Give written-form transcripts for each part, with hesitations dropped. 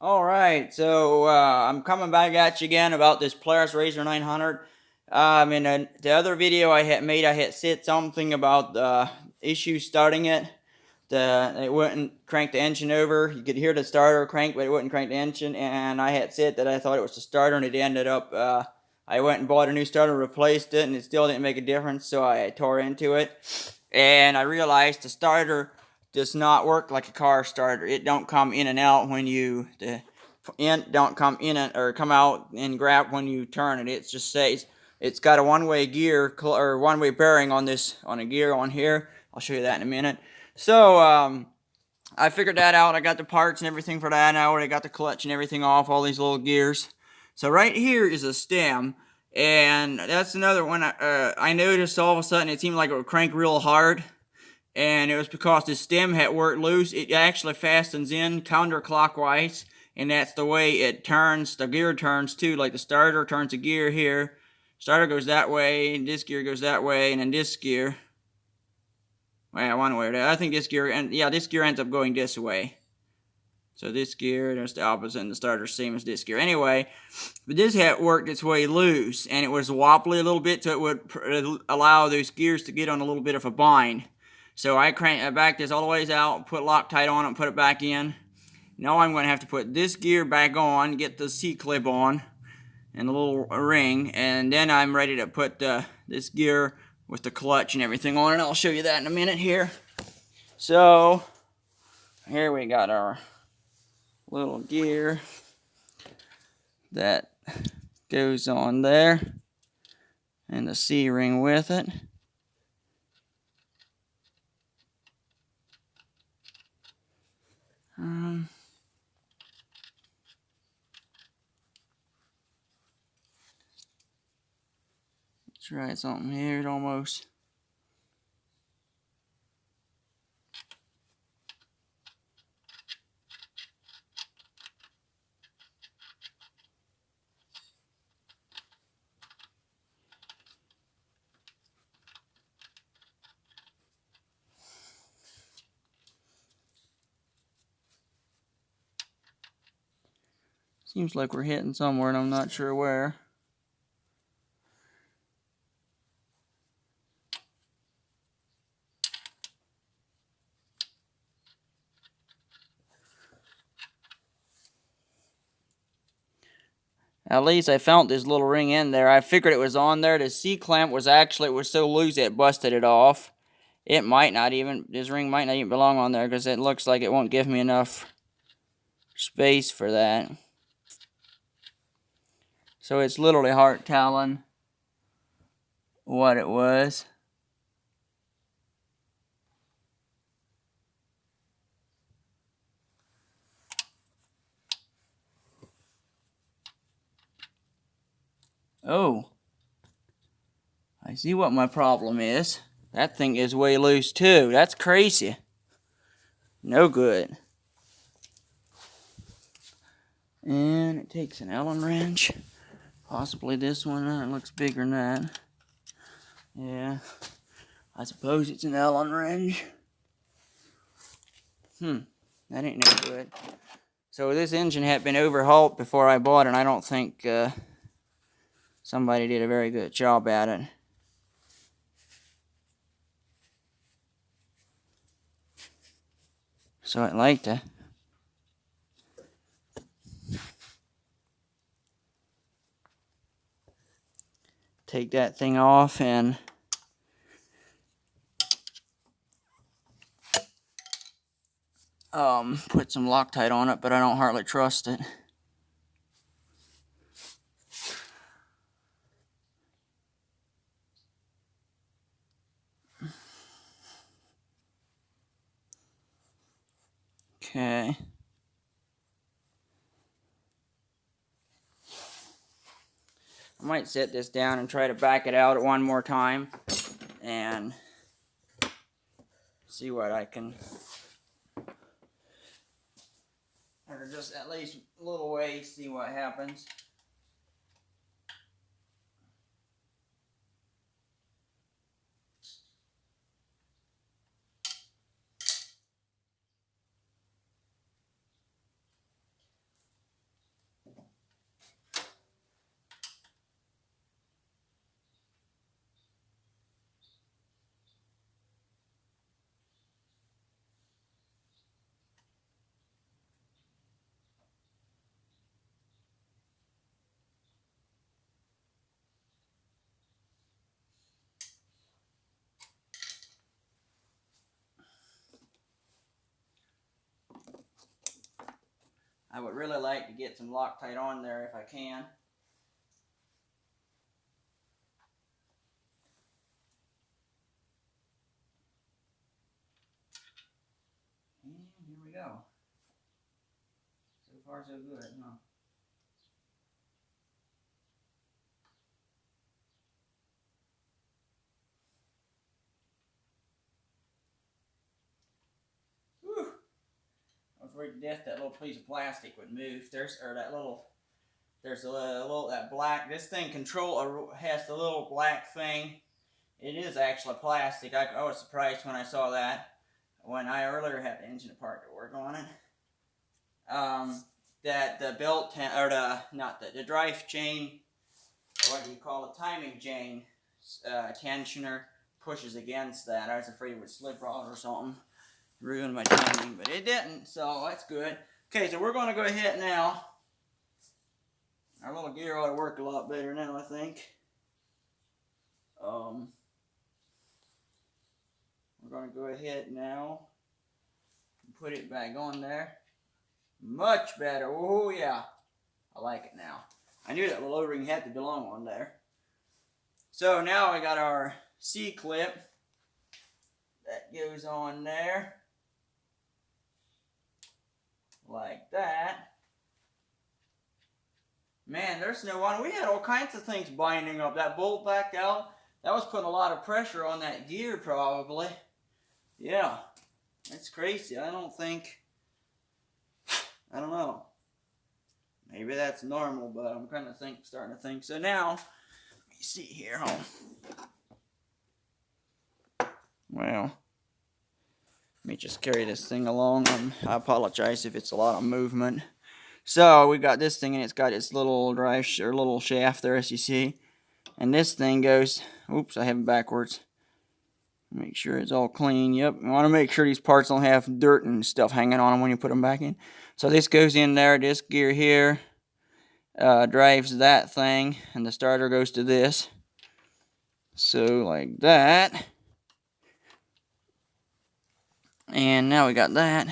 Alright, so I'm coming back at you again about this Polaris RZR 900. In the other video I had made, I had said something about the issue starting it. It wouldn't crank the engine over. You could hear the starter crank, but it wouldn't crank the engine. And I had said that I thought it was the starter, and it ended up, I went and bought a new starter, replaced it, and it still didn't make a difference, so I tore into it. And I realized the starter does not work like a car starter. It don't come in and out when the end don't come in or come out and grab when you turn it. It just stays. It's got a one-way gear or one-way bearing on a gear on here. I'll show you that in a minute. So I figured that out. I got the parts and everything for that. And I already got the clutch and everything off, all these little gears. So right here is a stem. And that's another one. I noticed all of a sudden it seemed like it would crank real hard. And it was because the stem had worked loose. It actually fastens in counterclockwise. And that's the way it turns. The gear turns too. Like the starter turns the gear here. Starter goes that way. And this gear goes that way. And then this gear. Well, one way or the other. I think this gear, this gear ends up going this way. So this gear, there's the opposite, and the starter same as this gear. Anyway, but this had worked its way loose, and it was wobbly a little bit, so it would allow those gears to get on a little bit of a bind. So I backed this all the ways out, put Loctite on it, and put it back in. Now I'm going to have to put this gear back on, get the C-clip on, and a little ring, and then I'm ready to put this gear with the clutch and everything on it. I'll show you that in a minute here. So here we got our little gear that goes on there, and the C-ring with it. Try something here. It almost. Seems like we're hitting somewhere, and I'm not sure where. At least I found this little ring in there. I figured it was on there. The C-clamp was so loose it busted it off. This ring might not even belong on there because it looks like it won't give me enough space for that. So it's literally hard telling what it was. Oh, I see what my problem is. That thing is way loose too. That's crazy. No good. And it takes an Allen wrench. Possibly this one. It looks bigger than that. Yeah. I suppose it's an Allen wrench. That ain't no good. So this engine had been overhauled before I bought it, and I don't think somebody did a very good job at it. So I'd like to take that thing off and put some Loctite on it, but I don't hardly trust it. Okay. I might set this down and try to back it out one more time and see what I can, or just at least a little way, see what happens. I would really like to get some Loctite on there if I can. And here we go. So far so good, huh? Whew. I was worried to death that little piece of plastic would move. There's a little that black. This thing has the little black thing. It is actually plastic. I was surprised when I saw that when I earlier had the engine part to work on it. That the belt or the drive chain, what do you call it, timing chain tensioner pushes against that. I was afraid it would slip out or something, ruin my timing, but it didn't, so that's good. Okay, so we're going to go ahead now. Our little gear ought to work a lot better now, I think. We're going to go ahead now and put it back on there. Much better. Oh, yeah. I like it now. I knew that little O-ring had to belong on there. So now I got our C-clip that goes on there. Like that. Man, there's no one. We had all kinds of things binding up. That bolt back out, that was putting a lot of pressure on that gear probably. Yeah, that's crazy. I don't know. Maybe that's normal, but I'm kind of starting to think. So now, let me see here, well, let me just carry this thing along. I apologize if it's a lot of movement. So we got this thing, and it's got its little little shaft there, as you see. And this thing goes, oops, I have it backwards. Make sure it's all clean. Yep, you want to make sure these parts don't have dirt and stuff hanging on them when you put them back in. So this goes in there, this gear here drives that thing, and the starter goes to this. So like that. And now we got that.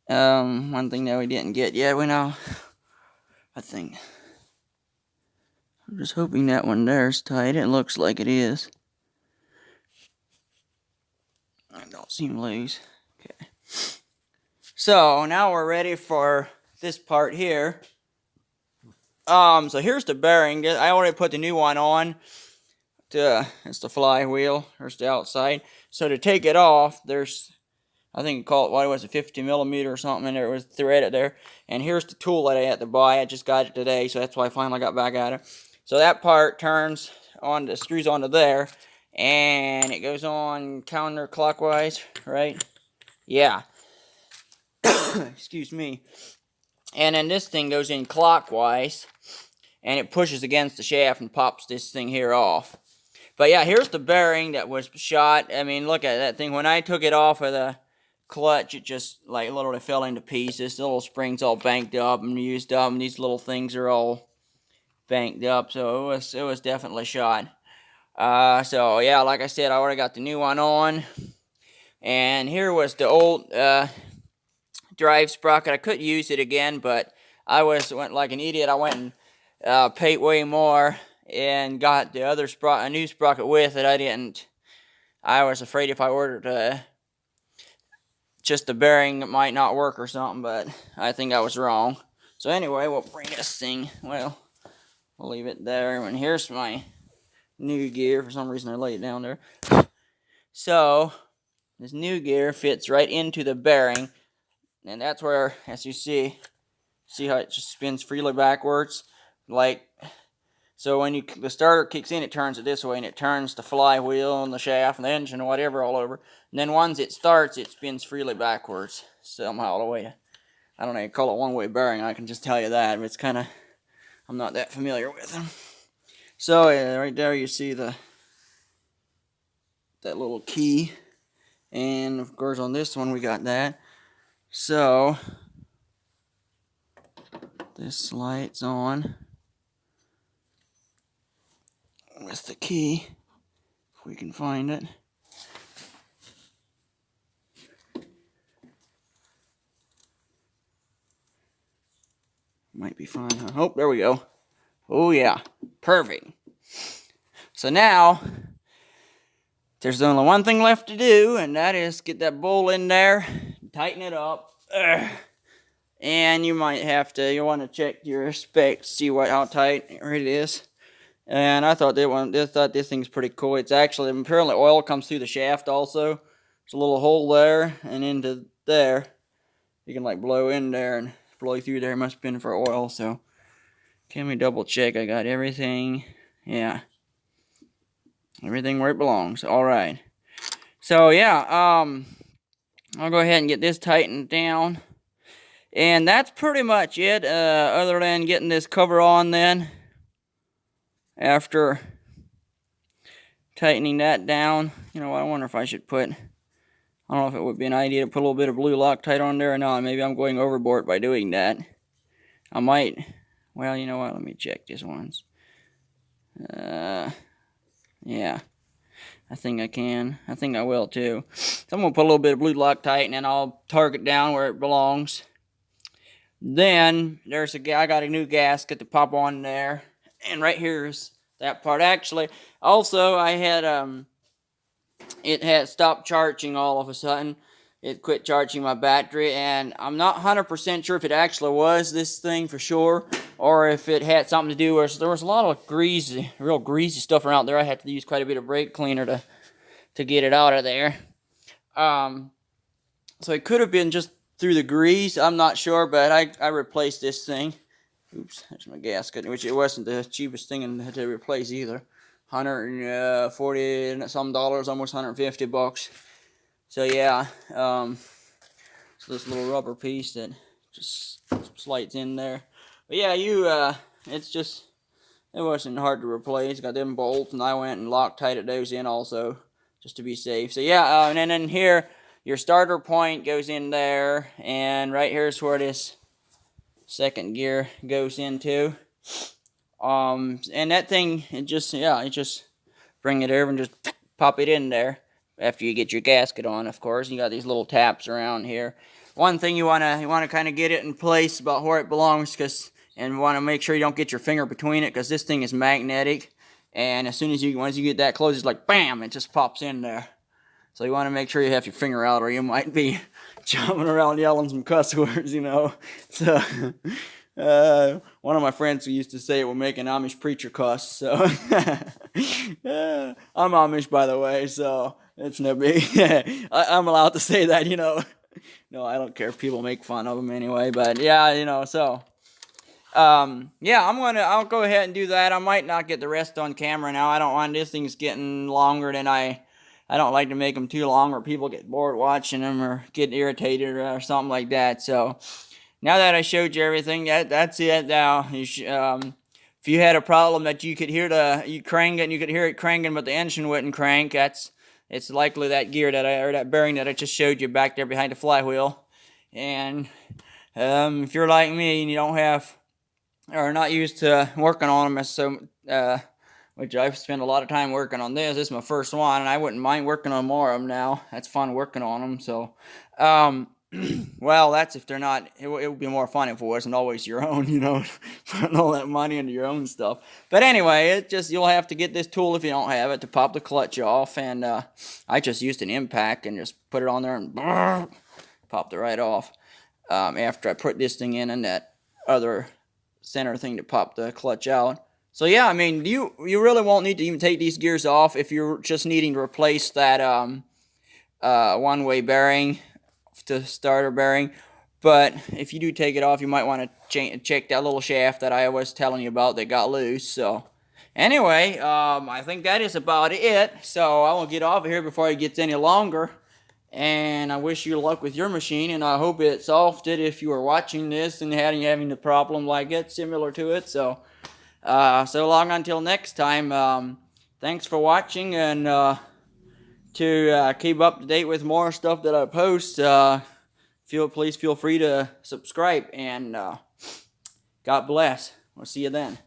One thing that we didn't get yet, I'm just hoping that one there is tight. It looks like it is. It don't seem loose. Okay. So now we're ready for this part here. So here's the bearing. I already put the new one on. It's the flywheel. There's the outside. So to take it off, there's, I think you call it, what was it, 50 millimeter or something, and there was threaded there. And here's the tool that I had to buy. I just got it today, so that's why I finally got back at it. So that part turns on, the screws onto there, and it goes on counterclockwise, right? Yeah. Excuse me. And then this thing goes in clockwise, and it pushes against the shaft and pops this thing here off. But yeah, here's the bearing that was shot. I mean, look at that thing. When I took it off of the clutch, it just like literally fell into pieces. The little spring's all banked up and used up, and these little things are all banked up. So it was definitely shot. So yeah, like I said, I already got the new one on. And here was the old drive sprocket. I could use it again, but I went like an idiot. I went and paid way more and got the other a new sprocket with it. I was afraid if I ordered just the bearing, it might not work or something, but I think I was wrong. So anyway, we'll bring this thing, we'll leave it there. And here's my new gear. For some reason I laid it down there. So this new gear fits right into the bearing, and that's where, as you see how it just spins freely backwards, like so. When the starter kicks in, it turns it this way, and it turns the flywheel and the shaft and the engine and whatever all over. And then once it starts, it spins freely backwards somehow the way. I don't know, you call it one-way bearing. I can just tell you that, but it's kind of, I'm not that familiar with them. So right there you see that little key, and of course on this one we got that. So this light's on with the key, if we can find it. Might be fine, huh? Oh, there we go. Oh yeah, perfect. So now, there's only one thing left to do, and that is get that bowl in there, tighten it up. And you might have to, you want to check your specs, see how tight it is. And I thought this thing's pretty cool. It's actually, apparently oil comes through the shaft also. There's a little hole there and into there. You can like blow in there and blow through there. It must have been for oil. So can we double check? I got everything. Yeah, everything where it belongs. All right. So yeah, I'll go ahead and get this tightened down. And that's pretty much it, other than getting this cover on then. After tightening that down, you know, I wonder if I should put, I don't know if it would be an idea to put a little bit of blue Loctite on there or not. Maybe I'm going overboard by doing that. I might, well, you know what, let me check this once. Yeah, I think I can. I think I will too. So I'm going to put a little bit of blue Loctite and then I'll target down where it belongs. Then, I got a new gasket to pop on there. And right here's that part. Actually, also I had, it had stopped charging all of a sudden. It quit charging my battery, and I'm not 100% sure if it actually was this thing for sure, or if it had something to do with, there was a lot of real greasy stuff around there. I had to use quite a bit of brake cleaner to get it out of there. So it could have been just through the grease, I'm not sure, but I replaced this thing. Oops, that's my gasket, which it wasn't the cheapest thing to replace either. $140 and some dollars, almost $150. So yeah, so this little rubber piece that just slides in there. But yeah, it wasn't hard to replace. Got them bolts, and I went and Loctited those in also, just to be safe. So yeah, and then in here, your starter point goes in there, and right here's where this second gear goes into. And that thing, it just bring it over and just pop it in there after you get your gasket on, of course. You got these little taps around here. One thing you wanna kind of get it in place about where it belongs, and want to make sure you don't get your finger between it, because this thing is magnetic, and as soon as once you get that close, it's like bam, it just pops in there. So you want to make sure you have your finger out, or you might be jumping around yelling some cuss words, you know. So, one of my friends who used to say it will make an Amish preacher cuss. So, I'm Amish, by the way, so it's no big. I'm allowed to say that, you know. No, I don't care if people make fun of them anyway. But yeah, you know. So, yeah, I'll go ahead and do that. I might not get the rest on camera now. I don't want this thing's getting longer than I don't like to make them too long, or people get bored watching them or get irritated or something like that. So now that I showed you everything, that's it. Now, if you had a problem that you could hear you could hear it cranking, but the engine wouldn't crank, it's likely that gear that bearing that I just showed you back there behind the flywheel. And if you're like me and you don't have, or not used to working on them which I've spent a lot of time working on this. This is my first one, and I wouldn't mind working on more of them now. That's fun working on them. So, well, that's if they're not. It would be more fun if it wasn't always your own, you know, putting all that money into your own stuff. But anyway, you'll have to get this tool if you don't have it to pop the clutch off. And I just used an impact and just put it on there and popped it right off. After I put this thing in and that other center thing to pop the clutch out. So yeah, I mean, you really won't need to even take these gears off if you're just needing to replace that one-way bearing, the starter bearing. But if you do take it off, you might want to check that little shaft that I was telling you about that got loose. So anyway, I think that is about it. So I won't get off of here before it gets any longer. And I wish you luck with your machine, and I hope it solved it if you were watching this and having a problem like it, similar to it. So long until next time. Thanks for watching, and to keep up to date with more stuff that I post, please feel free to subscribe, and God bless. We'll see you then.